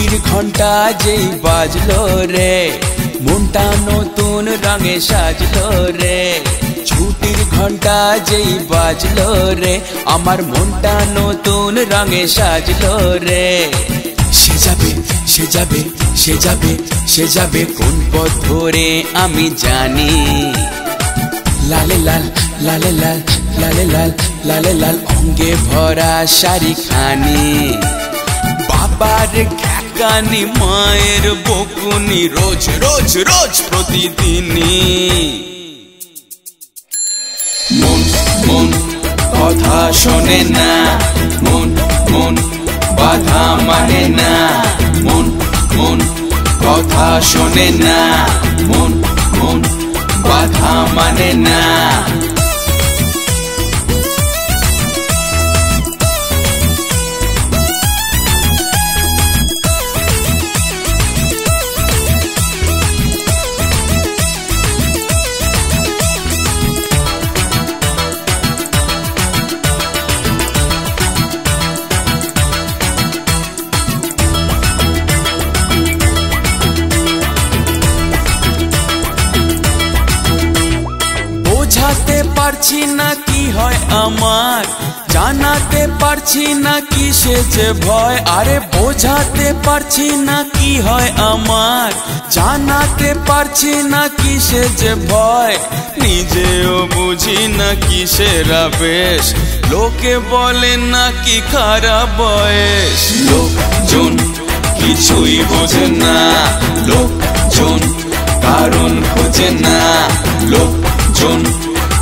ছুটির ঘন্টা যেই বাজলো রে মনটা নতুন রঙে সাজলো রে। ছুটির ঘন্টা যেই বাজলো রে আমার মনটা নতুন রঙে সাজলো রে। সে যাবে সে যাবে সে যাবে সে যাবে কোন পথ ধরে আমি জানি। লালে লাল লালে লাল লালে লাল লালে লাল অঙ্গে ভরা শাড়ি খানি। বাবার খ্যাকানি মায়ের বকুনি রোজ রোজ রোজ প্রতিদিনই। মন মন কথা শোনে না, মন মন বাধা মানে না। মন মন কথা শোনে না, মন মন বাধা মানে না। বোঝাতে পারছি না কি হয় আমার, জানাতে পারছি না কিসে যে ভয়। আরে বোঝাতে পারছি না কি হয় আমার, জানাতে পারছি না কিসে যে ভয়। নিজেও বুঝি না কিসের আবেশ, লোকে বলে না কি খারাপ বয়স। লোকজন কিছুই বোঝে না, লোকজন কারণ খোঁজে না। লোকজন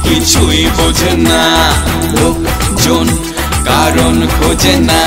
কিছুই বোঝে না, লোকজন কারণ খোঁজে না।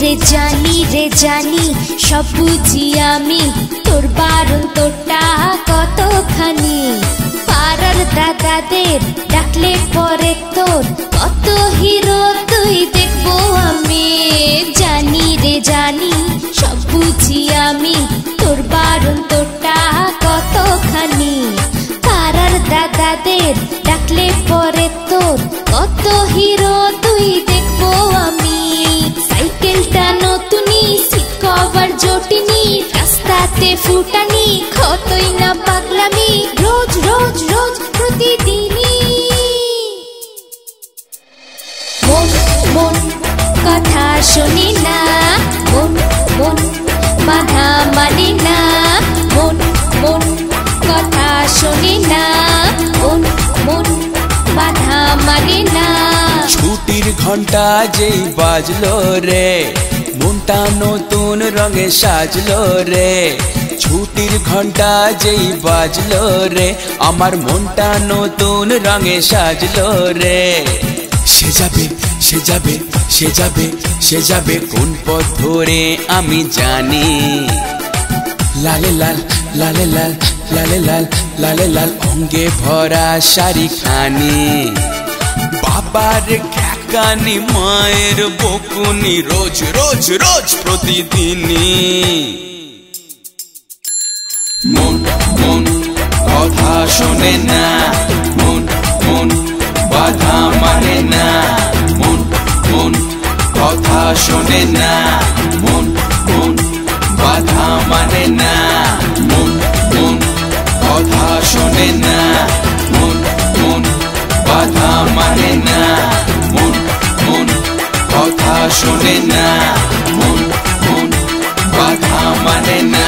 রে জানি রে জানি সব বুঝি আমি, তোর বারণ তোরটা কতখানি। পাড়ার দাদাদের ডাকলে পরে তোর কত হিরো তুই দেখবো আমি। জানি রে জানি সব বুঝি আমি, তোর বারণ তোরটা কতখানি। পাড়ার দাদাদের ডাকলে পরে তোর কত হিরো তুই দেখবো আমি। সাইকেলটা নতুনি, সিট কভার জটিনি, রাস্তাতে ফুটানি, কতই না পাগলামি রোজ রোজ রোজ প্রতিদিনই। মন মন কথা শোনে না, মন মন বাধা মানে না। মন মন কথা শোনে না, মন মন বাধা মানে না। ছুটির ঘন্টা যেই বাজলো রে মনটা নতুন রঙে সাজলো রে। ছুটির ঘন্টা যেই বাজলো রে আমার মনটা নতুন রঙে সাজলো রে। সে যাবে সে যাবে সে যাবে সে যাবে কোন পথ ধরে আমি জানি। লালে লাল লালে লাল লালে লাল লালে লাল অঙ্গে ভরা শাড়ি খানি। বাবার খ্যাকানি মায়ের বকুনি রোজ রোজ রোজ প্রতিদিনই। মন মন কথা শোনে না, মন মন বাধা মানে না। মন মন কথা শোনে না, মন মন বাধা মানে না। মন মন কথা শোনে না, মন মন বাধা মানে না। মন মন কথা শোনে না, মন মন বাধা মানে না।